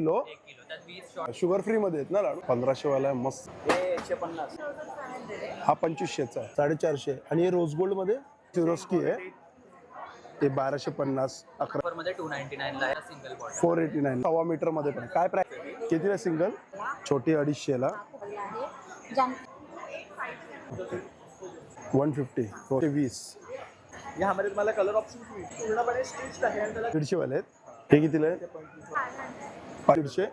Kilo sugar free मध्ये आहेत ना लाडू. 1500 वाला आहे मस्त. 150. हा 2500चा आहे. 450 आणि हे रोज गोल्ड मध्ये सिरोस्की आहे ते 1250. 11 मध्ये 299 ला आहे सिंगल बॉटल. 489 सव्वा मीटर मध्ये पण काय प्राइस कितीला सिंगल? छोटी 250 ला 150 ते 20. यामध्ये तुम्हाला कलर ऑप्शन पूर्णपणे स्टिच्ड आहे आणि त्याला 150 वाले आहेत. हे कितीला आहे? 500.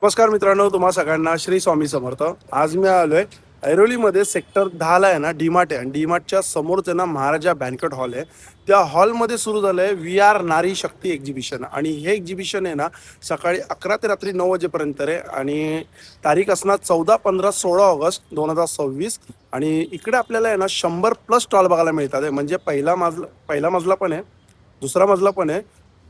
नमस्कार मित्रांनो, तुम्हा सगळ्यांना श्री स्वामी समर्थ. आज मी आलोय ऐरोलीमध्ये सेक्टर 10 ला आहे ना डीमार्ट आहे आणि डीमार्टच्या समोरच आहे ना महाराजा बँकेट हॉल आहे. त्या हॉलमध्ये सुरू झालंय VR नारी शक्ती एक्झिबिशन आणि हे एक्झिबिशन आहे ना सकाळी 11 ते रात्री 9 वाजेपर्यंत आहे आणि तारीख असणार 14, 15, 16 ऑगस्ट 2026. आणि इकडे आपल्याला आहे ना 100+ स्टॉल बघायला मिळतात. म्हणजे पहिला मजला पण आहे, दुसरा मजला पण आहे.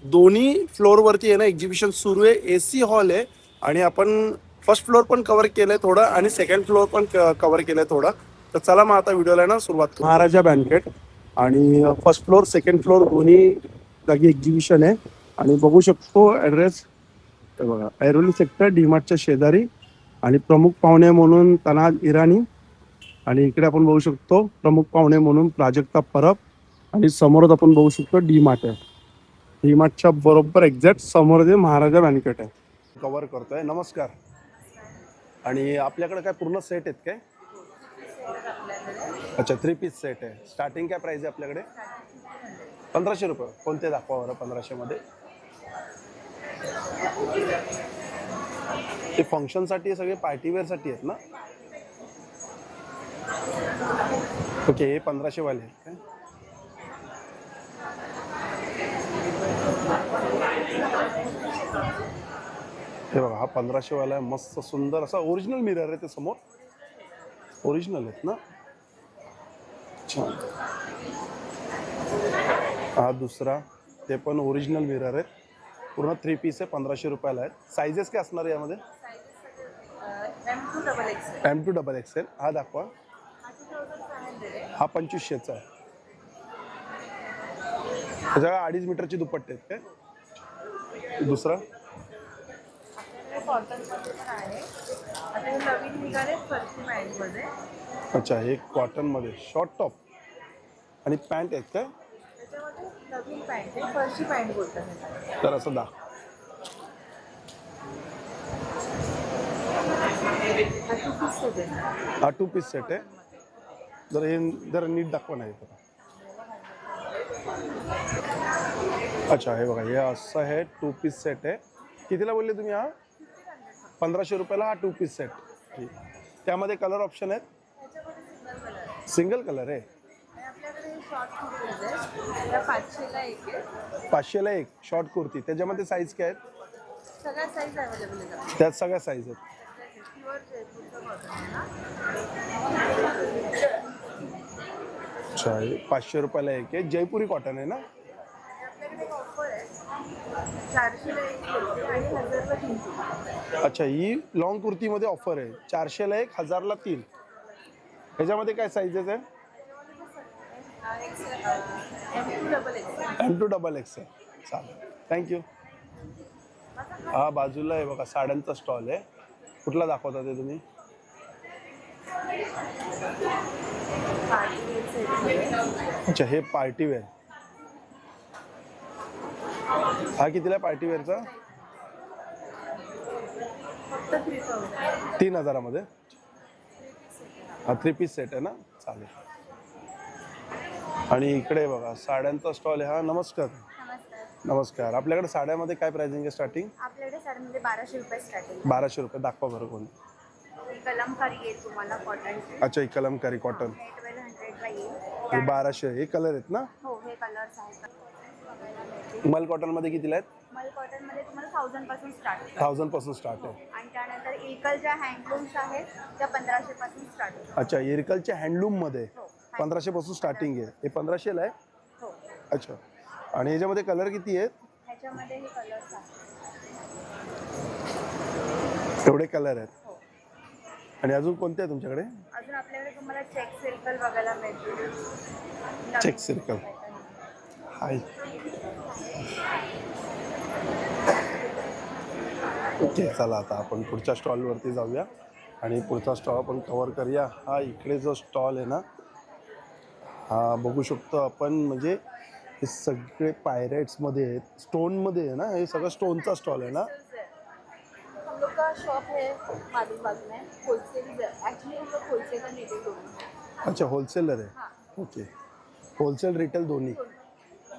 दोन्ही फ्लोअरवरती आहे ना एक्झिबिशन सुरू आहे. AC हॉल आहे आणि आपण फर्स्ट फ्लोअर पण कव्हर केलंय थोडं आणि सेकंड फ्लोअर पण कव्हर केलंय थोडं. तर चला मग आता व्हिडिओला ना सुरुवात करू. महाराजा बँकेट आणि फर्स्ट फ्लोअर सेकंड फ्लोअर दोन्ही जागी एक्झिबिशन आहे आणि बघू शकतो ॲड्रेस बघा, ऐरोली सेक्टर डीमार्टच्या शेजारी. आणि प्रमुख पाहुणे म्हणून तनाज इराणी आणि इकडे आपण बघू शकतो प्रमुख पाहुणे म्हणून प्राजक्ता परब आणि समोरच आपण बघू शकतो डीमार्ट आहे. डीमार्टच्या बरोबर एक्झॅक्ट समोर जे महाराजा बँकेट आहे. कव्हर करतोय. नमस्कार. आणि आपल्याकडे काय पूर्ण सेट आहेत काय? अच्छा 3 पीस सेट आहे. स्टार्टिंग काय प्राइस आहे आपल्याकडे? 1500 रुपये. कोणते दाखवा बरं 1500 मध्ये? ते फंक्शनसाठी सगळे पार्टीवेअरसाठी आहेत ना? ओके, हे 1500 वाले आहेत काय? हे बघा, हा 1500 वाला आहे. मस्त सुंदर असा ओरिजिनल मिरर आहे. ते समोर ओरिजिनल आहेत ना? छान. हा दुसरा, ते पण ओरिजिनल मिरर आहेत. पूर्ण 3 पीस आहे. 1500 रुपयाला आहेत. सायझेस काय असणार आहे यामध्ये? M2 double XL. हा दाखवा. हा 2500चा आहे. त्याच्या 2.5 मीटरची दुपट्टे आहेत काय? दुसरा अच्छा, हे कॉटन मध्ये शॉर्ट टॉप आणि पॅन्ट आहेत काय? तर असं हा 2 पीस सेट आहे. जर हे जर नीट दाखवा नाही. अच्छा, हे बघा, हे असं आहे 2 पीस सेट आहे. कितीला बोलले तुम्ही? हा 1500 रुपयाला हा 2 पीस सेट. ठीक. त्यामध्ये कलर ऑप्शन आहेत? सिंगल कलर आहे. 500ला एक शॉर्ट कुर्ती. त्याच्यामध्ये साईज काय आहेत? त्यात सगळ्या साईज आहेत. अच्छा, 500 रुपयाला एक आहे. जयपुरी कॉटन आहे ना? अच्छा, ही लॉंग कुर्तीमध्ये ऑफर आहे. 400ला एक, 1000ला 3. ह्याच्यामध्ये काय साईजेस आहे? M2 double XL. चालेल, थँक्यू. हा बाजूला आहे बघा साड्यांचा स्टॉल आहे. कुठला दाखवता ते तुम्ही? अच्छा, हे पार्टीवेअर. हा कितीला आहे पार्टीवेअरचा? 3000 मध्ये. हा 3 पीस सेट आहे ना? चालेल. आणि इकडे बघा साड्यांचा स्टॉल आहे. हा नमस्कार. नमस्कार. आपल्याकडे साड्यामध्ये काय प्राइसिंग आहे स्टार्टिंग? आपल्याकडे साड्यांमध्ये 1200 रुपये स्टार्टिंग. 1200 रुपये. दाखवा बरं कोणती? कलमकारी आहे तुम्हाला कॉटन. अच्छा, ही कलमकारी कॉटन. 1200 ला येईल. हे 1200. हे कलर आहेत ना? हो, हे कलर्स आहेत. मल कॉटन मध्ये कितीला आहेत? मल कॉटन मध्ये तुम्हाला 1000 पासून स्टार्ट आहे. 1000 पासून स्टार्ट आहे. आणि त्यानंतर इरकल ज्या हँडलूम्स आहेत त्या 1500 पासून स्टार्ट आहे. अच्छा, इरकलच्या हँडलूम मध्ये हो. 1500 पासून स्टार्टिंग आहे. हे 1500ला आहे. हो. अच्छा, आणि ह्याच्यामध्ये कलर किती आहेत? ह्याच्यामध्ये हे कलर्स आहेत. एवढे कलर आहेत. हो. आणि अजून कोणते आहे तुमच्याकडे? अजून आपल्याकडे तुम्हाला चेक सर्कल बघायला मिळतील. Check circle. हाय. ओके, चला आता आपण पुढच्या स्टॉलवरती जाऊया आणि पुढचा स्टॉल आपण कवर करूया. हा इकडे जो स्टॉल आहे ना, हा बघू शकतो आपण. म्हणजे हे सगळे पायरेट्समध्ये आहेत, स्टोनमध्ये आहे ना, हे सगळं स्टोनचा स्टॉल आहे ना. हम लोग का शॉप है माधुर बाग में होलसेल. एक्चुअली हम लोग होलसेल एंड रिटेल दोनों हैं. अच्छा, होलसेलर आहे. हाँ. ओके, होलसेल रिटेल दोन्ही.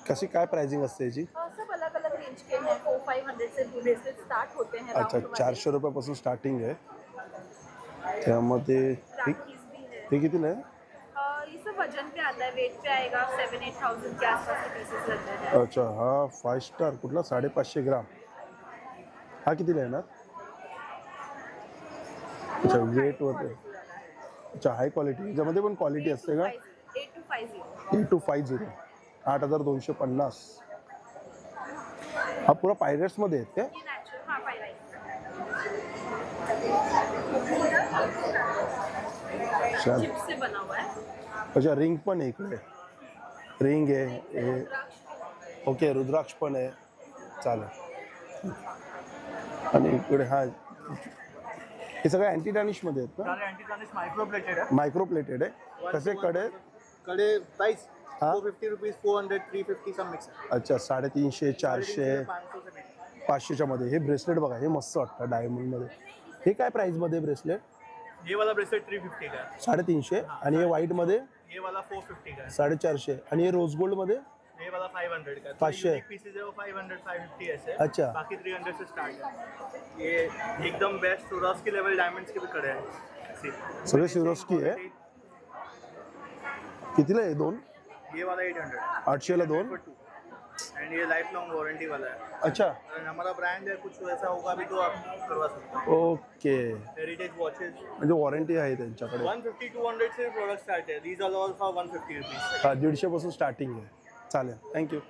कशी काय प्राइसिंग असते याची? सब अलग अलग रेंज के हैं. 400-500 से ब्रेसलेट स्टार्ट होते हैं. अच्छा, 400 रुपयापासून स्टार्टिंग आहे. त्यामध्ये हे कितीला आहे? ये सब वजन पे आता है. वेट पे आएगा 7-8,000 के आसपास के पीसेस रहते हैं. अच्छा, हा 5 स्टार कुठला 550 ग्राम. हा कितीला येणार? अच्छा, वेट वगैरे. अच्छा, हाय क्वालिटी. याच्यामध्ये पण क्वालिटी असते का? 8250. 8250. हा पुरा पायरेट्समध्ये आहेत का? चिप से बना हुआ है. अच्छा, रिंग पण आहे इकडे. रिंग आहे हे. ओके, रुद्राक्ष पण आहे. चालेल. आणि इकडे हा हे सगळे अँटी डॅनिशमध्ये आहेत ना? अँटी गार्निश माइक्रो प्लेटेड है. मायक्रो प्लेटेड आहे. कसे कडे? कड़े प्राइस हाँ? 450 रुपीज, 400, 350 सब मिक्स है. अच्छा, 350, 400, 500 से मिक्स. 500च्या मध्ये. हे ब्रेसलेट बघा, हे मस्त वाटतं डायमंडमध्ये. हे काय प्राईसमध्ये ब्रेसलेट? ये वाला ब्रेसलेट 350 का है. 350. आणि हे व्हाईटमध्ये ये वाला 450 का है. 450. आणि हे रोज गोल्डमध्ये ये वाला 500 का है. 500. पीसेज है वो 500, 550 ऐसे. अच्छा. बाकी 300 से स्टार्ट है. ये एकदम बेस्ट सुरास के लेवल डायमंड्स के भी कड़े हैं ऐसे. सगळे सिरोस्की आहे. कितीला आहे दोन? ये वाला 800. 800ला दोन. एंड ये लाइफ लॉन्ग वारंटी वाला है. अच्छा, अगर हमारा ब्रांड है, कुछ वैसा होगा भी तो आप करवा सकते हो. ओके. हेरिटेज वॉचेस म्हणजे वॉरंटी आहे त्यांच्याकडे. 150-200 से प्रोडक्ट स्टार्ट है. These are all for 150 rupees. हा 150 पासून स्टार्टिंग आहे. चालेल, थँक्यू.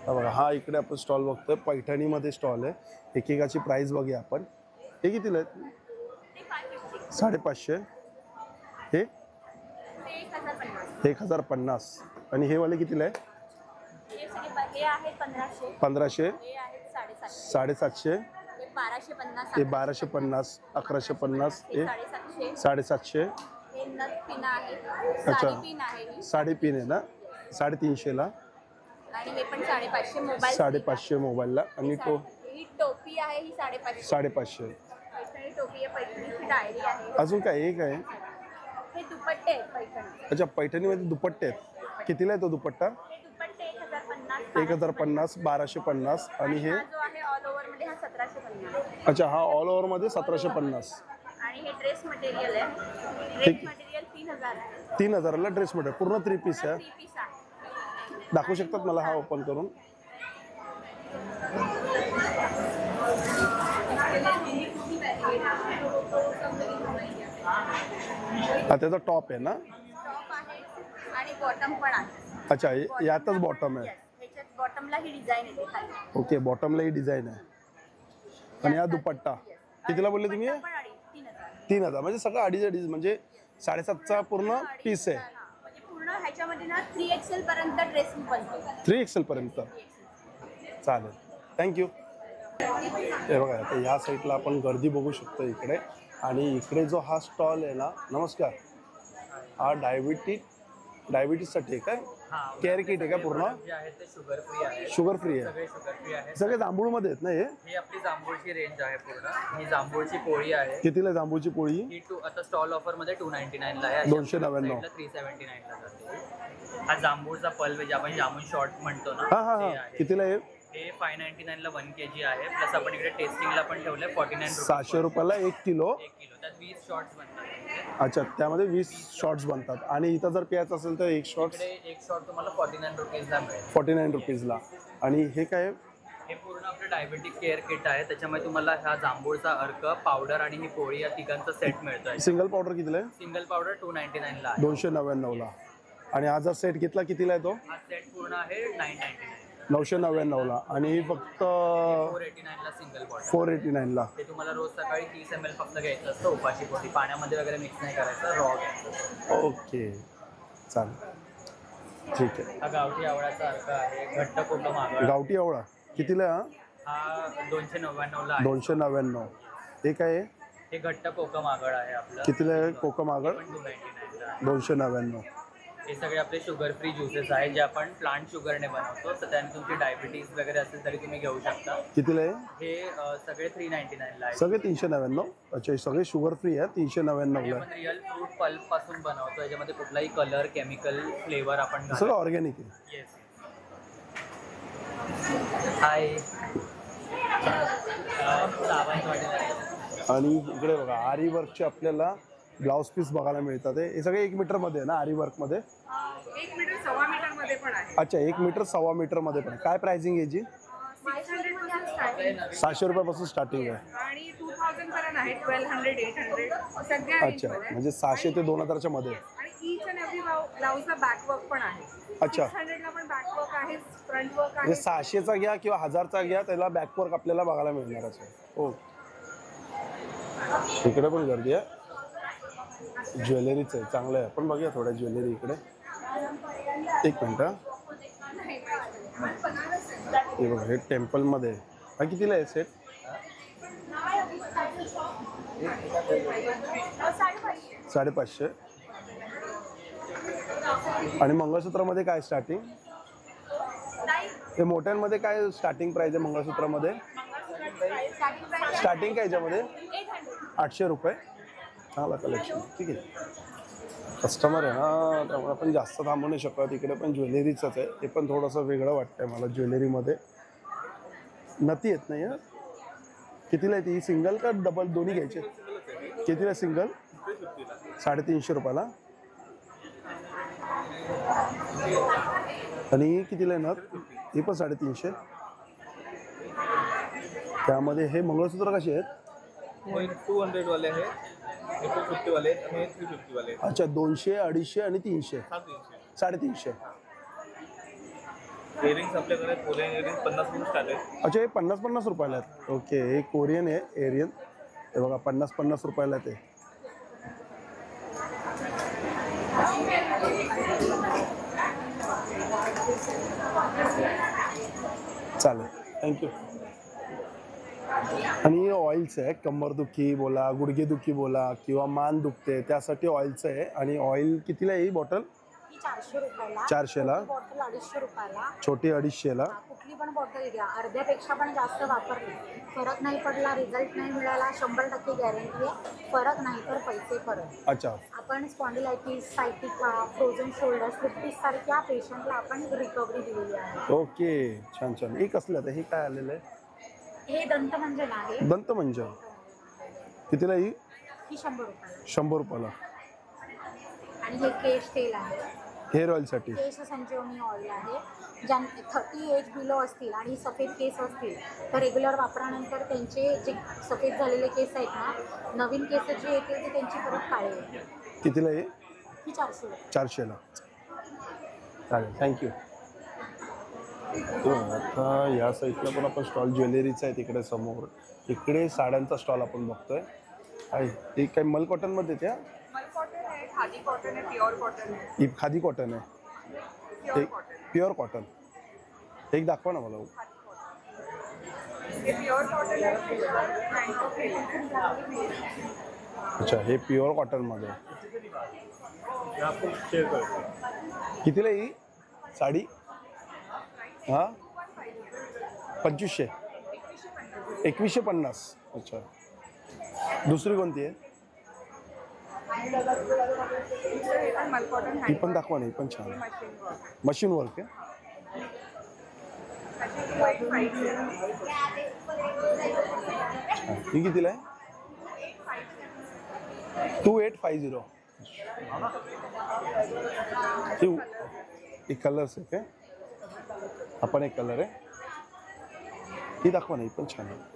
हा बघा, हा इकडे आपण स्टॉल बघतोय. पैठणीमध्ये स्टॉल आहे. एकेकाची प्राईस बघूया आपण. हे कितीला आहेत? 550. हे 1050. आणि हे वाले कितीला आहे? हे आहेत 1500. 1500. हे आहेत 750. 750. हे 1250. हे 1250. 1150. हे 750. 750. हे नथ पिन आहे. अच्छा. साडी पिन आहे ही. साडेतीन आहे ना? 350ला. आणि हे पण 550 मोबाईल. 550 मोबाईलला. आणि तो ही टोपी आहे ही 550. 550. पैठणी टोपी आहे. पैठणीची डायरी आहे. अजून काय एक आहे? हे दुपट्टे आहेत पैठणी. अच्छा, पैठणीमध्ये दुपट्टे आहेत. कितीला आहे तो दुपट्टा? हे दुपट्टे 1050. 1050, 1250. आणि हे? हा जो आहे ऑल ओव्हर मध्ये हा 1750. अच्छा, हा ऑल ओव्हरमध्ये 1750. आणि हे ड्रेस मटेरियल आहे. ड्रेस मटेरियल 3000 आहे. 3000ला ड्रेस मटेरियल पूर्ण 3 पीस आहे. 3 पीस आहे. दाखवू शकतात मला हा ओपन करून? हा त्याचा टॉप आहे ना? टॉप आहे आणि बॉटम पण आहे. अच्छा, यातच बॉटम आहे. ह्याच्यात बॉटमला ही डिझाईन येते खाली. ओके, बॉटमला ही डिझाईन आहे. आणि हा दुपट्टा कितीला बोलले तुम्ही? 3000. म्हणजे सगळं अडीच म्हणजे 7.5चा पूर्ण पीस आहे. म्हणजे पूर्ण ह्याच्यामध्ये ना 3XL पर्यंत ड्रेस बनतो. 3XL पर्यंत. चालेल, थँक्यू. हे बघा, आता ह्या साईडला आपण गर्दी बघू शकतो इकडे. आणि इकडे जो हा स्टॉल आहे ना, नमस्कार, हा डायबिटीजसाठी आहे काय? केअर किट आहे का पूर्ण? जे आहेत ते शुगर फ्री आहे. शुगर फ्री आहे. सगळे शुगर फ्री आहे. सगळे जांभूळमध्ये आहेत ना हे? ही आपली जांभूळची रेंज आहे पूर्ण. ही जांभूळची पोळी आहे. कितीला आहे जांभूळची पोळी? ही आता स्टॉल ऑफर मध्ये 299 ला आहे. 299. 379 ला जाते. हा जांभूळचा पल्प जे आपण जामून शॉर्ट म्हणतो ना, हा हा ते हा. आहे. कितीला आहे? हे 599 ला 1 kg आहे. प्लस आपण इकडे टेस्टिंगला पण ठेवलंय 49 700 रुपयाला 1 किलो. 1 किलो. त्यात 20 शॉर्ट्स बनतात. अच्छा, त्यामध्ये 20 शॉर्ट्स बनतात. आणि इथं जर प्यायचं असेल तर एक शॉर्ट्स इकडे एक शॉर्ट तुम्हाला 49 रुपीजला मिळेल. 49 रुपीजला. आणि हे काय? हे पूर्ण आपलं डायबेटिक केअर किट आहे. त्याच्यामध्ये तुम्हाला हा जांभूळचा अर्क, पावडर आणि ही पोळी या तिघांचा सेट मिळतोय. सिंगल पावडर कितीला आहे? सिंगल पावडर 299 ला आहे. 299ला. आणि हा जर सेट घेतला कितीला आहे तो? हा सेट पूर्ण आहे 999. 999ला. आणि फक्त 489 ला सिंगल बॉटल. 489ला. ते तुम्हाला रोज सकाळी 30 ml फक्त घ्यायचं असतं उपाशी पोटी. पाण्यामध्ये वगैरे मिक्स नाही करायचं, रॉ घ्यायचं. ओके, चालेल, ठीक आहे. हा गावठी आवळ्याचा अर्क आहे. घट्ट कुटुंब मागवळा. गावठी आवळा कितीला आहे हा? हा 299 ला आहे. 299. हे काय आहे? हे घट्ट कोकम आगळ आहे आपलं. कितीला आहे कोकम आगळ? हे पण 299 ला आहे. 299. हे सगळे आपले शुगर फ्री ज्युसेस आहेत जे आपण प्लांट शुगरने बनवतो, तर त्याने तुमची डायबिटीज वगैरे असेल तरी तुम्ही घेऊ शकता. कितीला आहे? हे सगळे 399 ला आहे. सगळे 399. अच्छा, हे सगळे शुगर फ्री आहे. 399 हे ला आपण रिअल फ्रूट पल्प पासून बनवतो. याच्यामध्ये कुठलाही कलर, केमिकल, फ्लेवर आपण सगळं ऑर्गॅनिक आहे. येस. हाय. आणि इकडे बघा आरी वर्कचे आपल्याला ब्लाउज पीस बघायला मिळतात. हे सगळे 1 मीटर मध्ये आहे ना आरी वर्क मध्ये? 1 मीटर 1.25 मीटर मध्ये पण आहे. अच्छा, 1 मीटर 1.25 मीटर मध्ये पण आहे. काय प्राइसिंग याची? 600 पासून स्टार्टिंग 700 रुपयापासून स्टार्टिंग आहे. आणि 2000 पर्यंत आहे. 1200, 800 सगळ्या रेंज अच्छा, मध्ये. म्हणजे 600 ते 2000च्या मध्ये. आणि ईच अँड एव्हरी ब्लाउजला बॅक वर्क पण आहे. अच्छा. 600 ला पण बॅक वर्क आहे, फ्रंट वर्क म्हणजे आहे. 600चा घ्या किंवा 1000चा घ्या, त्याला बॅकवर्क आपल्याला बघायला मिळणारच आहे. हो, इकडे पण गर्दी आहे. ज्वेलरीच आहे, चांगलं आहे. आपण बघूया थोड्या ज्वेलरी इकडे. 1 मिनिट. हे बघा, हे टेम्पलमध्ये आहे. हा कितीला आहे सेट? 550. आणि मंगळसूत्रामध्ये काय स्टार्टिंग? हे मोठ्यांमध्ये काय स्टार्टिंग प्राइस आहे मंगळसूत्रामध्ये? स्टार्टिंग काय याच्यामध्ये? 800 रुपये. चांगला कलेक्शन. ठीक आहे. कस्टमर आहे ना, त्यामुळे आपण जास्त थांबू नाही शकत. इकडे पण ज्वेलरीच आहे. ते पण थोडंसं वेगळं वाटतंय मला ज्वेलरीमध्ये. नती येत नाही. हा, कितीला आहे ती? सिंगल का डबल दोन्ही घ्यायचे? कितीला सिंगल? 350 रुपयाला. आणि कितीला आहे नथ? ही पण 350. त्यामध्ये हे मंगळसूत्र कसे आहेत? 200 वाले आहे, 250 वाले आणि 350 वाले. अच्छा, 200, 250 आणि 300. 350. इयरिंग्स आपल्याकडे कोरियन इयरिंग्स 50 पासून स्टार्ट आहे. अच्छा, हे 50 रुपयाला आहेत. ओके, हे कोरियन आहे एरियन. हे बघा 50 रुपयाला ते. चालेल, थँक्यू. आणि ऑइलचं आहे. कंबरदुखी बोला, गुडघेदुखी बोला किंवा मान दुखते त्यासाठी ऑइलचं आहे. आणि ऑइल कितीला आहे ही बॉटल? 400 रुपयाला. 400ला. बॉटल 250 रुपयाला. छोटी 250ला. कुठली पण बॉटल घ्या, अर्ध्यापेक्षा पण जास्त वापरली, फरक नाही पडला, रिझल्ट नाही मिळाला, 100% गॅरंटी आहे. फरक नाही तर पैसे परत. अच्छा. आपण spondylitis, sciatica, frozen shoulder, slip सारख्या पेशंटला आपण रिकव्हरी दिलेली आहे. ओके, छान छान. हे कसलं आहे? हे काय आलेलं आहे? हे दंतमंजन आहे. दंतमंजन. कितीला ही? ही 100 रुपयाला. 100 रुपयाला. आणि हे केश तेल आहे. हेअर ऑइलसाठी. केश संजीवनी ऑइल आहे. ज्यां 30 एज बिलो असतील आणि सफेद केस असतील तर रेग्युलर वापरानंतर त्यांचे जे सफेद झालेले केस आहेत ना, नवीन केस जे येतील ते त्यांची परत काळे येतील. कितीला हे? ही 400 रुपये. 400ला. चालेल, थँक्यू. आता या साईडला पण आपण स्टॉल ज्वेलरीचा आहे. तिकडे समोर इकडे साड्यांचा स्टॉल आपण बघतोय. आहे ते काय मल कॉटनमध्ये त्या? मल कॉटन आहे, खादी कॉटन आहे, प्युअर कॉटन आहे. ही खादी कॉटन आहे. प्युअर एक कॉटन. Pure cotton. एक दाखवा ना मला. हे प्युअर कॉटन आहे, मँगो केलेलं आहे. अच्छा, हे प्युअर कॉटनमध्ये. आपण शेअर करतो. कितीला ही साडी? हां, 2500. 2150. अच्छा, दुसरी कोणती आहे? हे पण मल कॉटन ही पण दाखवा ना. ही पण छान आहे. Machine work. मशीन वर्क आहे. ही कितीला आहे? 2850. ही कलर्स आहे काय? आपण एक कलर आहे. ही दाखवा ना. ही पण छान आहे.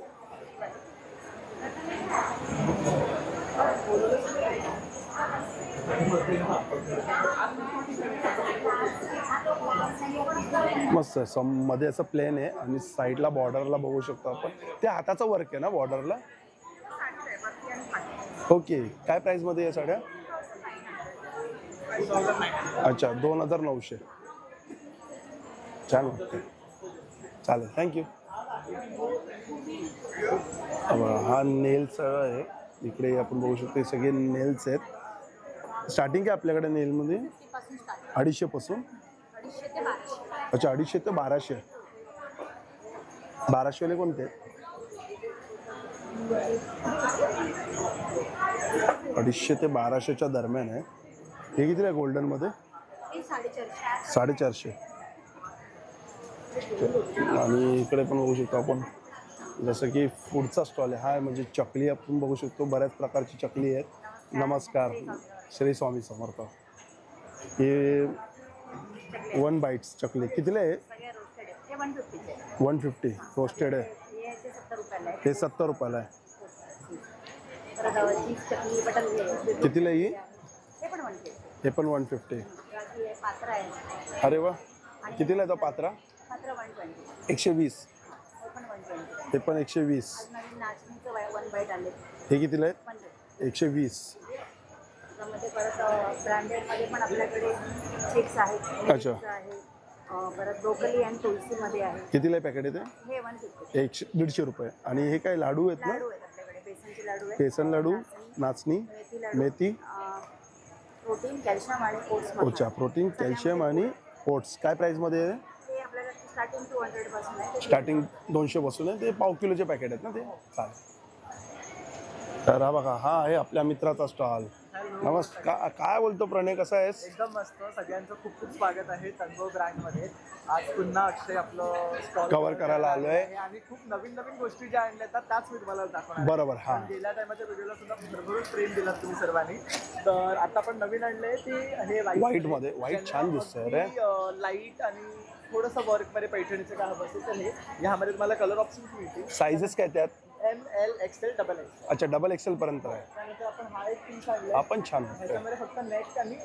मस्त आहे. मध्ये असं प्लेन आहे आणि साईडला बॉर्डरला बघू शकतो आपण. ते हाताचं वर्क आहे ना बॉर्डरला? ओके. काय प्राइस मध्ये या साड्या? अच्छा, 2900. छान वाटतं. चालेल, थँक्यू. हा नेल्स आहे, इकडे आपण बघू शकतो. हे सगळे नेल्स आहेत. स्टार्टिंग काय आपल्याकडे नेलमध्ये? 50 पासून स्टार्ट, 250 पासून. 250 ते 1200. अच्छा, 250 ते 1200. 1200 वाले कोणते? 250 ते 1200च्या दरम्यान आहे. हे किती आहे गोल्डनमध्ये? हे 450. 450. आणि इकडे पण बघू शकतो आपण, जसं की फूडचा स्टॉल आहे. हा म्हणजे चकली आपण बघू शकतो, बऱ्याच प्रकारची चकली आहेत. नमस्कार, श्री स्वामी समर्थ. हे 1 बाईट्स चकली कितीला आहे? सगळे रोस्टेड आहे. हे 150 चे. 150 रोस्टेड आहे. हे 70 रुपयाला आहे. हे 70 रुपयाला आहे. परत चीज चटणी बटर आहे. कितीला आहे? हे पण 150. हे पण 150. बाकी हे पात्र आहे. अरे वा, कितीला आहे तो पात्रा? पात्र 120. 120. हे पण 120. हे पण 120. आज नवीन नाचणीचं 1 बाईट आले. हे कितीला आहे? 100. 120. त्यामध्ये परत ब्रँडेडमध्ये पण आपल्याकडे चिप्स आहेत. अच्छा. आहे परत ब्रोकली अँड तुळशीमध्ये आहे. कितीला आहे पॅकेट आहे ते? हे 150. 150 रुपये. आणि हे काय लाडू आहेत ना? लाडू आहेत आपल्याकडे, बेसनचे लाडू आहेत. बेसन लाडू, नाचणी, मेथी लाडू, मेथी. प्रोटीन, कॅल्शियम आणि ओट्स. अच्छा, प्रोटीन, कॅल्शियम आणि ओट्स. काय प्राईसमध्ये आहे? ते आपल्याला स्टार्टिंग 200 पासून आहे. स्टार्टिंग 200 पासून आहे. ते पाव किलोचे पॅकेट आहेत ना ते? चालेल. तर हा बघा, हा आहे आपल्या मित्राचा स्टॉल. नमस्कार, काय बोलतो प्रणय, कसा आहेस? एकदम मस्त. सगळ्यांचं खूप खूप स्वागत आहे तन्वय ब्रँडमध्ये. आज पुन्हा अक्षय आपलं स्टॉल कव्हर करायला आलोय. आणि खूप नवीन नवीन गोष्टी ज्या आणल्या आहेत त्याच मी तुम्हाला दाखवणार. बरोबर. हा, गेल्या टायमाच्या व्हिडिओला सुद्धा भरभरून प्रेम दिलात तुम्ही सर्वांनी. तर आता आपण नवीन आणले ती हे व्हाईट मध्ये. व्हाईट छान दिसतंय रे. लाईट आणि थोडंसं वर्क मध्ये पैठणीचं काय हवं असेल तर हे ह्यामध्ये तुम्हाला कलर ऑप्शन्स मिळतील. साईजेस काय त्यात? ML, XL, XXL. अच्छा, डबल एक्सेल पर्यंत आहे. त्यानंतर आपण हा एक पीस आणला. आपण छान वाटतंय. ह्याच्यामध्ये फक्त नेक आणि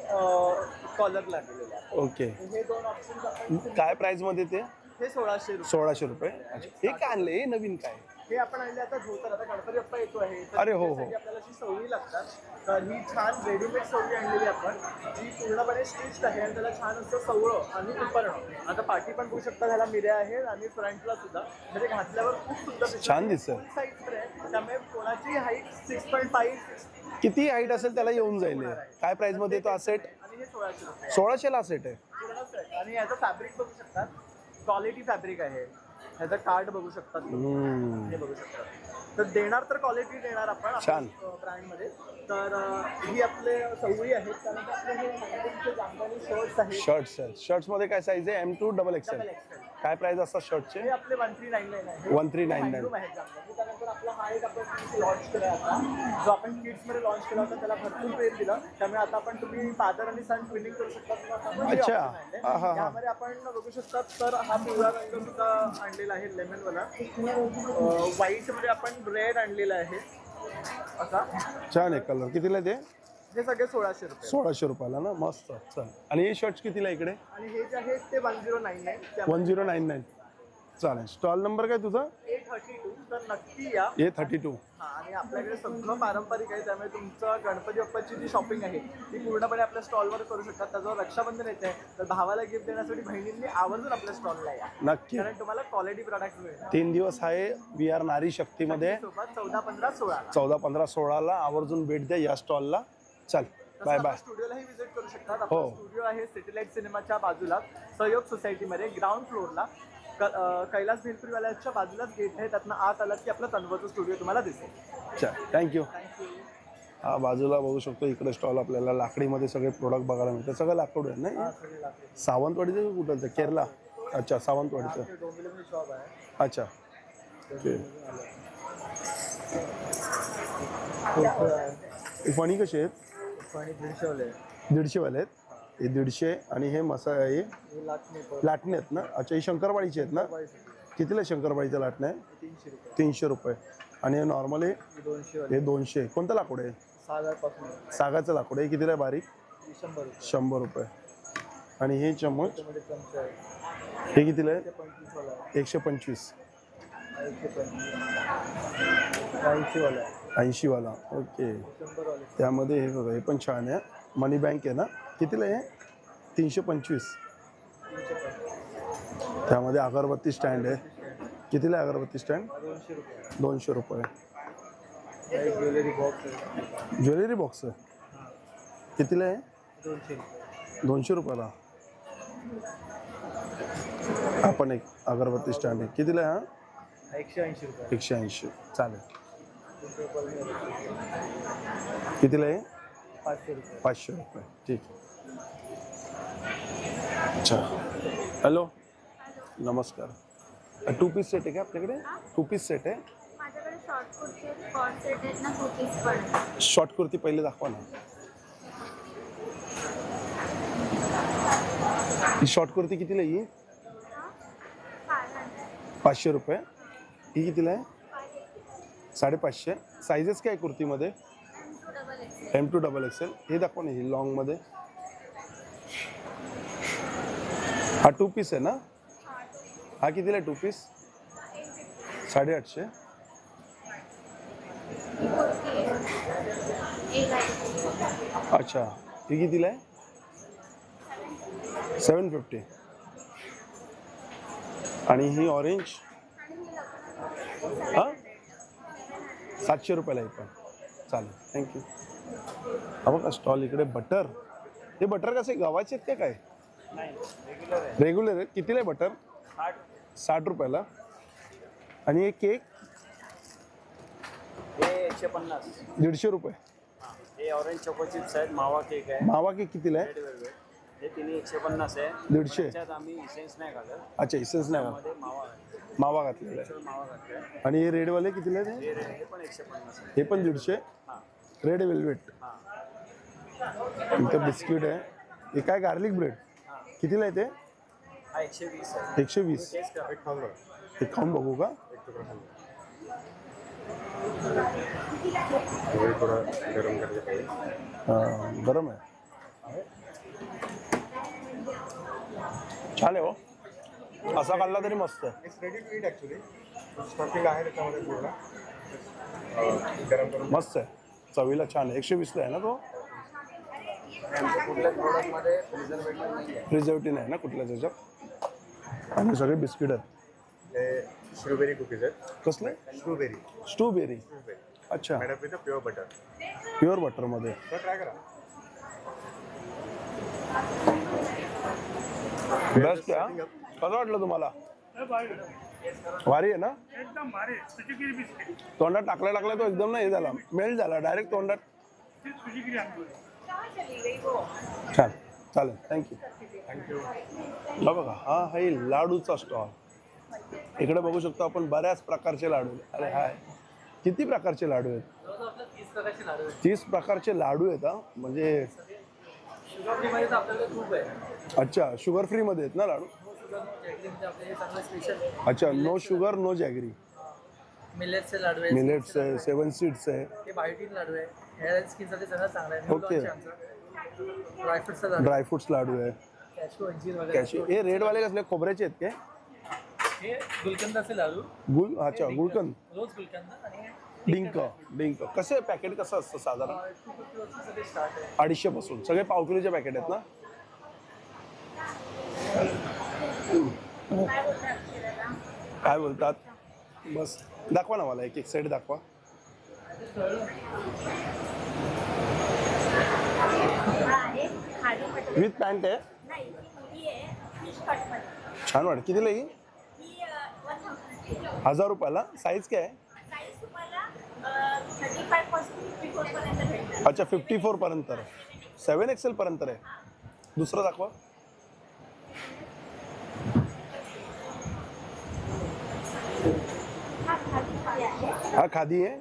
कॉलर लागलेले आहे. ओके. हे 2 ऑप्शन्स आपण. काय प्राइस मध्ये ते? हे 1600 रुपये. 1600 रुपये. अच्छा, हे काय आणले? हे नवीन काय? हे आपण आणले आता धोतर. आता गणपती बाप्पा येतो आहे तर अरे हो, हो. त्यासाठी आपल्याला अशी सवयी लागतात. तर ही छान रेडीमेड सवयी आणलेली आपण, जी पूर्णपणे स्टिच्ड आहे आणि त्याला छान असं सवळं आणि उपरणं. आता पाठी पण बघू शकता, त्याला मिऱ्या आहेत आणि फ्रंटला सुद्धा, म्हणजे घातल्यावर खूप सुंदर दिसतं. छान दिसतंय. फुल साईज आहे, त्यामुळे कोणाची हाईट 6.5 किती हाईट असेल त्याला येऊन जाईल. काय प्राइस मध्ये तो हा सेट? आणि हे 1600 रुपये 1600 ला सेट आहे. पूर्ण set. आणि याचं फॅब्रिक बघू शकतात, क्वालिटी फॅब्रिक आहे. ह्याचं कार्ड बघू शकतात तुम्ही. हे बघू शकतात. तर देणार तर क्वालिटी देणार आपण छान. ब्रँडमध्ये. तर ही आपले सवयी आहेत. त्यानंतर आपले हे मॅगझिनचे जामदानी शर्ट्स आहेत. शर्ट्स आहेत. शर्ट्स मध्ये काय साईज आहे? M2 double XL. काय प्राइस असतात शर्टचे? हे आपले 1399 आहे. 1399. Handloom आहेत जामदानी. त्यानंतर आपला हा एक आपण लॉन्च केला आता, जो आपण किड्समध्ये लॉन्च केला होता. त्याला भरपूर प्रेम दिलं. त्यामुळे आता आपण तुम्ही फादर आणि सन ट्विनिंग करू शकता. अच्छा. हा, हा. यामध्ये आपण बघू शकतात. तर हा पिवळा रंग सुद्धा आणलेला आहे, लेमनवाला. व्हाईट मध्ये आपण रेड आणलेला आहे असा. छान आहे कलर. कितीला आहे ते? हे सगळे 1600 रुपये. 1600 रुपयाला ना? मस्त. चल. आणि हे शर्ट्स कितीला आहे इकडे? आणि हे जे आहेत ते 1099. 1099. चालेल. स्टॉल नंबर काय तुझा? A32. तर नक्की या. A32. हा, आणि आपल्याकडे सगळं पारंपरिक आहे. त्यामुळे तुमचं गणपती बाप्पाची जी शॉपिंग आहे ती पूर्णपणे आपल्या स्टॉलवर करू शकतात. त्याच्यावर रक्षाबंधन येते आहे, तर भावाला गिफ्ट देण्यासाठी बहिणींनी आवर्जून आपल्या स्टॉलला या, नक्की. कारण तुम्हाला क्वालिटी प्रोडक्ट मिळणार. 3 दिवस आहे VR नारी शक्तीमध्ये. सोबत 14, 15, 16. 14, 15, 16ला आवर्जून भेट द्या या स्टॉलला. चल, बाय बाय. स्टुडिओलाही विजिट करू शकतात. हो. आपला स्टुडिओ आहे सिटीलाईट सिनेमाच्या बाजूला, सहयोग सोसायटीमध्ये ग्राउंड फ्लोअरला. कैलास भेलपुरीवाल्याच्या बाजूलाच गेट आहे. त्यातनं आत आलात की आपलं तन्वयचं स्टुडिओ तुम्हाला दिसेल. चल, थँक्यू. थँक्यू. हा बाजूला बघू शकतो. इकडे स्टॉल आपल्याला लाकडीमध्ये सगळे प्रोडक्ट बघायला मिळतात. सगळं लाकूड आहे ना? सावंतवाडीचं कुठं? केरला. अच्छा, सावंतवाडीचं. डोंबिवलीमध्ये शॉप आहे. अच्छा. ओके. फणी कशी आहेत? आणि 150 वाले. 150 वाले आहेत. हे 150 आणि हे हे लाटणे आहेत ना? अच्छा, हे शंकरपाळीचे आहेत ना? कितीला शंकरपाळीचं लाटणं आहे? 300 रुपये. 300 रुपये. आणि हे नॉर्मल आहे? 200 वाले. हे 200. कोणतं लाकूड आहे? 6000 पासून. सागाचं लाकूड आहे. कितीला आहे बारीक? 100 रुपये. 100 रुपये. आणि हे चम्मच त्यामध्ये चमचे आहे. हे कितीला आहे? 25 वाला आहे. 125. 80 वाला आहे. 80 वाला. ओके. 100 वाले. त्यामध्ये हे बघा, हे पण छान आहे. मनी बँक आहे ना? कितीला आहे? 325. त्यामध्ये अगरबत्ती स्टँड आहे. कितीला आहे अगरबत्ती स्टँड? 200 रुपये. 200 रुपये. ज्वेलरी बॉक्स आहे. ज्वेलरी बॉक्स आहे. कितीला आहे? 200 रुपये. 200 रुपयाला. आपण एक अगरबत्ती स्टँड आहे. कितीला आहे हा? 180 रुपये. 180. चालेल. कितीला आहे? 500 रुपये. 500 रुपये. ठीक. अच्छा. हॅलो, नमस्कार. 2 पीस सेट आहे का आपल्याकडे? 2 पीस सेट आहे. माझ्याकडे शॉर्ट कुर्ती कॉर्ड सेट आहेत ना, कुर्तीज पण आहेत. शॉर्ट कुर्ती पहिले दाखवा ना. ही शॉर्ट कुर्ती कितीला आहे? ही 500 रुपये. ही कितीला आहे? 550. सायझेस काय कुर्तीमध्ये? M2 XXL. हे दाखवा ना, ही लॉंगमध्ये. हा 2 पीस आहे ना? हा कितीला आहे 2 पीस? 850. अच्छा, ही कितीला आहे? 750. आणि ही ऑरेंज? हां, 700 रुपयाला आहे पण. चालेल, थँक्यू. हा बघा स्टॉल इकडे. बटर. हे बटर कसे गव्हाचे आहेत का काय? रेग्युलर आहे. कितीला आहे बटर? 60 रुपयाला. आणि हे केक? हे 150. 150 रुपये. हे ऑरेंज चोको चिप्स आहेत. मावा केक आहे. मावा केक कितीला आहे? Red velvet. हे तिन्ही 150 आहे. 150. त्याच्यात आम्ही इसेन्स नाही घालत. अच्छा, इसेन्स नाही मध्ये मावा आहे. मावा घातलेला आहे. मावा घातलाय. आणि हे रेडवाले कितीला आहे ते? हे पण 150 आहे. हे पण 150. हां रेड वेल्वेट. हां. इथं बिस्किट आहे. हे काय गार्लिक ब्रेड? कितीला आहे ते? हा 120 आहे. 120. टेस्ट करा. हे खाऊन बघू का? हां, गरम आहे. छान आहे हो. असा खाल्ला तरी मस्त आहे. It's ready to eat actually. Stuffing आहे त्याच्यामध्ये पूर्ण. गरम करून. मस्त आहे. चवीला छान आहे. 120ला आहे ना तो? कुठल्याच प्रोडक्टमध्ये प्रिझर्वेटिव्ह नाही आहे. प्रिझर्वेटिव्ह नाही ना कुठल्याच ह्याच्यात. आणि सगळे बिस्किट आहेत. हे स्ट्रॉबेरी कुकीज आहेत. कसले? स्ट्रॉबेरी. स्ट्रॉबेरी. अच्छा, madam with pure butter. Pure बटरमध्ये. तर ट्राय करा. बेस्ट आहे हा. कसं वाटलं तुम्हाला? भारी आहे ना? एकदम भारी सुजीगिरी बिस्किट तोंडात टाकल्या तो एकदम नाही झाला, मेल्ट झाला डायरेक्ट तोंडात. सुजीगिरी आणली. छान, चालेल, थँक्यू. बघा हा आहे लाडूचा स्टॉल. इकडे बघू शकतो आपण बऱ्याच प्रकारचे लाडू. अरे हाय, किती प्रकारचे लाडू आहेत? 30 प्रकारचे लाडू आहेत. 30 प्रकारचे लाडू आहेत हा. म्हणजे शुगर फ्रीमध्ये तर आपल्याकडे खूप आहे. अच्छा, शुगर फ्री मध्ये आहेत ना लाडू? म्हणजे आपले हे चांगलं स्पेशल. अच्छा, नो शुगर नो जॅगरी. मिलेटचे लाडू आहे. मिलेट्स आहे, 7 सीड्स आहे. हे बायोटीन लाडू आहे. हेअर अँड स्किनसाठी सगळं चांगलं आहे. ओके. ड्रायफ्रुट्सचा लाडू. ड्रायफ्रुट्स लाडू आहे. कॅशू अंजीर वगैरे. कॅशू. हे रेडवाले कसले खोबऱ्याचे आहेत काय? हे गुलकंदाचे लाडू. गुल. अच्छा, गुलकंद. रोज गुलकंद आणि डिंक. कसं पॅकेट कसं असतं साधारण? 250 साठी स्टार्ट आहे. 250 पासून. सगळे पाव किलोचे पॅकेट आहेत ना? काय बोलतात? बस दाखवा ना मला एक एक साईड दाखवा. विथ पॅन्ट आहे. छान वाटत. कितीला ही? 1000 रुपयाला. साईज काय आहे? अच्छा, 54 पर्यंत. 7XL पर्यंत आहे. दुसरं दाखवा. हा खादी आहे.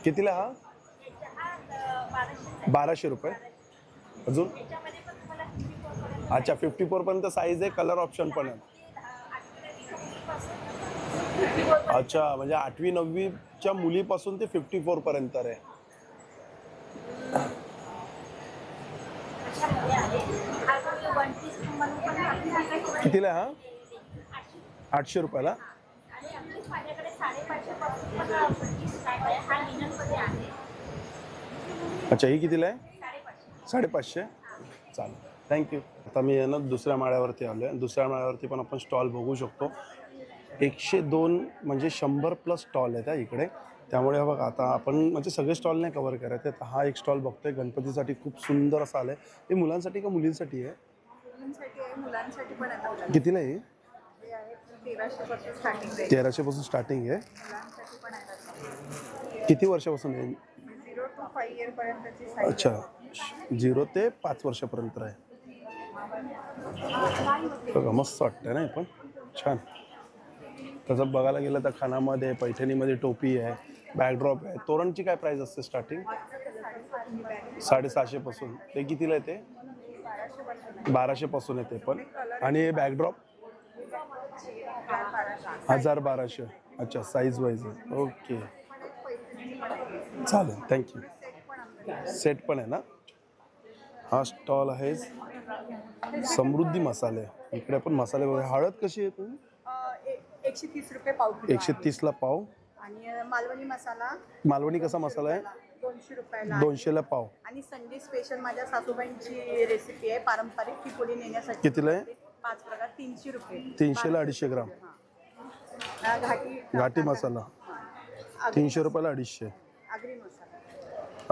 कितीला हा? 1200 रुपये. अजून? अच्छा, 54 पर्यंत साईज आहे. कलर ऑप्शन पण आहे. अच्छा, म्हणजे 8वी 9वीच्या मुलीपासून ते 54 पर्यंत आहे. कितीला हा? 800 रुपयाला. अच्छा, ही कितीला आहे? 550. चालेल, थँक्यू. आता मी ना दुसऱ्या माळ्यावरती आलो आहे. दुसऱ्या माळ्यावरती पण आपण स्टॉल बघू शकतो. 102 म्हणजे 100+ स्टॉल आहेत इकडे. त्यामुळे बघा आता आपण म्हणजे सगळे स्टॉल नाही कव्हर करायचे. तर हा एक स्टॉल बघतोय गणपतीसाठी खूप सुंदर असा आलाय. हे मुलांसाठी का मुलींसाठी आहे? मुलींसाठी आहे, मुलांसाठी पण आहे. कितीला आहे? हे आहे 1300 पासून स्टार्टिंग आहे. 1300 पासून स्टार्टिंग आहे. मुलांसाठी पण आहे. किती वर्षापासून आहे? 0 to 5 इयर पर्यंतची साईज. अच्छा, 0 ते 5 वर्षापर्यंत आहे. बघा मस्त वाटतं ना, हे पण छान. तसं बघायला गेलं तर खानामध्ये पैठणीमध्ये टोपी आहे, बॅकड्रॉप आहे. तोरणची काय प्राइस असते स्टार्टिंग? 750 पासून. ते कितीला येते? 1200 पासून येते पण. आणि बॅकड्रॉप 1000-1200. अच्छा, साईज वाईज आहे. ओके, चालेल, थँक्यू. सेट पण आहे ना. हा स्टॉल आहे समृद्धी मसाले. इकडे पण मसाले वगैरे. हळद कशी आहे तुम्ही? 130 रुपये पाव किलो. 130ला पाव. आणि मालवणी मसाला मालवणी कसा मसाला आहे? 200 रुपयाला. 200ला पाव. आणि संडे स्पेशल माझ्या सासूबाईंची रेसिपी आहे पारंपरिक टिपोली नेण्यासाठी. कितीला आहे? 5 प्रकार 300 रुपये. 300ला 250 ग्राम. घाटी मसाला 300 रुपयाला 250. आगरी मसाला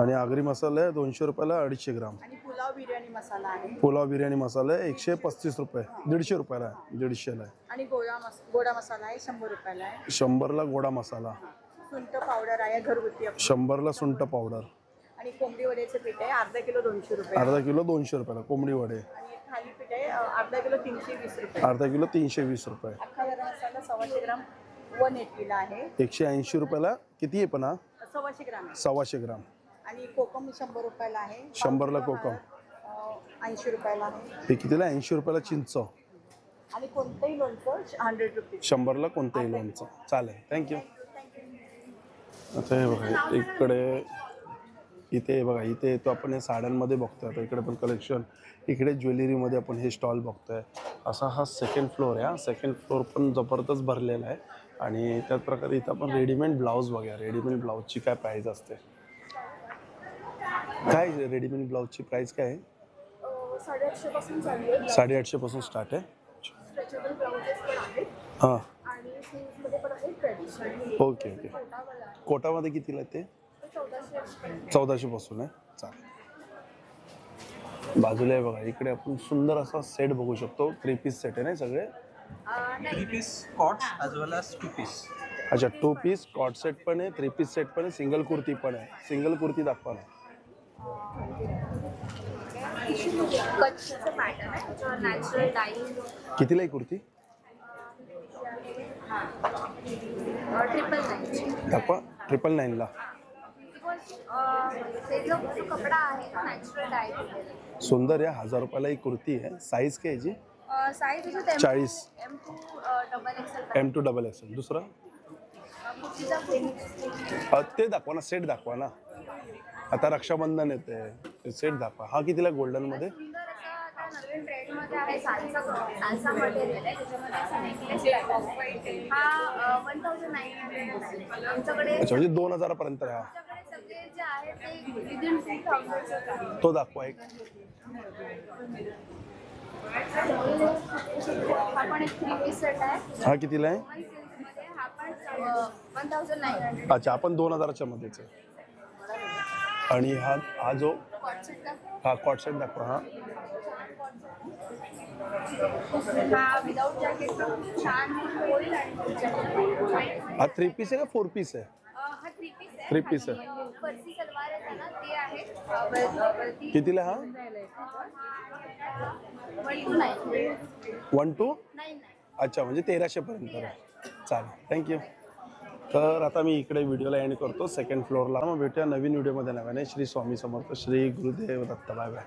आणि आगरी मसाला आहे 200 रुपयाला 250 ग्राम. आणि पुलाव बिर्याणी मसाला आहे. पुलाव बिर्याणी मसाला आहे 135 रुपये. 150 रुपयाला आहे. 150ला आहे. आणि गोडा मसाला आहे 100 रुपयाला आहे. 100ला गोडा मसाला. सुंठ पावडर आहे घरगुती आपली. 100ला सुंठ पावडर. आणि कोंबडी वड्याचं पीठ आहे अर्धा किलो 200 रुपये. अर्धा किलो 200 रुपयाला कोंबडी वडे. आणि थालीपीठ आहे अर्धा किलो 320 रुपये. अर्धा किलो 320 रुपये. अख्खा गरम मसाला 125 ग्राम 180 ला आहे. 180 रुपयाला. किती आहे पण हा? 125 ग्राम आहे. 125 ग्राम. आणि कोकम 100 रुपयाला आहे. 100ला कोकम. 80 रुपयाला आहे. हे कितीला? 80 रुपयाला चिंच. आणि कोणतंही लोणचं 100 रुपये. 100ला कोणतंही लोणचं. चालेल, थँक्यू. आता हे बघा इकडे, इथे बघा, इथे येतो आपण हे साड्यांमध्ये बघतोय. आता इकडे पण कलेक्शन. इकडे ज्वेलरीमध्ये आपण हे स्टॉल बघतोय. असा हा सेकंड फ्लोअर आहे. हा सेकंड फ्लोअर पण जबरदस्त भरलेला आहे. आणि त्याच प्रकारे इथं आपण रेडीमेड ब्लाऊज बघूया. रेडीमेड ब्लाऊजची काय प्राईस असते? काय रेडीमेड ब्लाऊजची प्राईस काय आहे? 850 पासून चालू आहे. 850 पासून स्टार्ट आहे. स्ट्रेचेबल ब्लाउजेस पण आहेत. हां, आणि स्लीव्समध्ये पण आहे ट्रेडिशनल. Okay okay. कोटामध्ये कितीला आहे ते? 1400 पासून आहे. चालेल. बाजूला आहे बघा, इकडे आपण सुंदर असा सेट बघू शकतो. 3 पीस सेट आहे ना सगळे? 3 piece cots as well as 2 piece. अच्छा, 2 पीस कॉट सेट पण आहे, 3 पीस सेट पण आहे, सिंगल कुर्ती पण आहे. सिंगल कुर्ती दाखवा ना. कच्छचं पॅटर्न आहे त्याच्यावर नॅचरल डाईंग. कितीला आहे कुर्ती? 999. दाखवा. 999ला. त्याचा जो कपडा आहे तो नॅचरल डाईंग. सुंदर आहे. 1000 रुपयाला ही कुर्ती आहे. साईज काय याची? Size 40. M2 double XL. M2 double XL. दुसरा कुर्तीचा फ्रेम. ते दाखवा ना, सेट दाखवा ना. आता रक्षाबंधन येते, सेट दाखवा. हा कितीला गोल्डनमध्ये? सुंदर असा आता नवीन ट्रेंडमध्ये आहे सालसा मटेरियल आहे त्याच्यामध्ये असा नेकलेस टाईप आहे. हा 1900 आमच्याकडे. अच्छा, म्हणजे 2000 पर्यंत आहे. हा सगळे जे आहे ते विदिन 2000. तो दाखवा एक. हा पण एक 3 पीस सेट आहे. हा कितीला आहे? हा पण 1900. अच्छा, आपण 2000च्या मध्येच आहे. आणि हा जो हा कॉट सेट दाखवा. हा विदाउट जॅकेट छान होईल. आणि हा 3 पीस आहे का 4 पीस आहे? हा 3 पीस आहे. 3 पीस आहे. फरसी सलवार आहे ना ते आहे. कितीला हा? 129. 1 to? अच्छा, म्हणजे 1300 पर्यंत आहे. चालेल, थँक्यू. तर आता मी इकडे व्हिडिओला एंड करतो सेकंड फ्लोअरला. मग भेटूया नवीन व्हिडिओमध्ये. नव्याने. श्री स्वामी समर्थ. श्री गुरुदेव दत्त. Bye bye.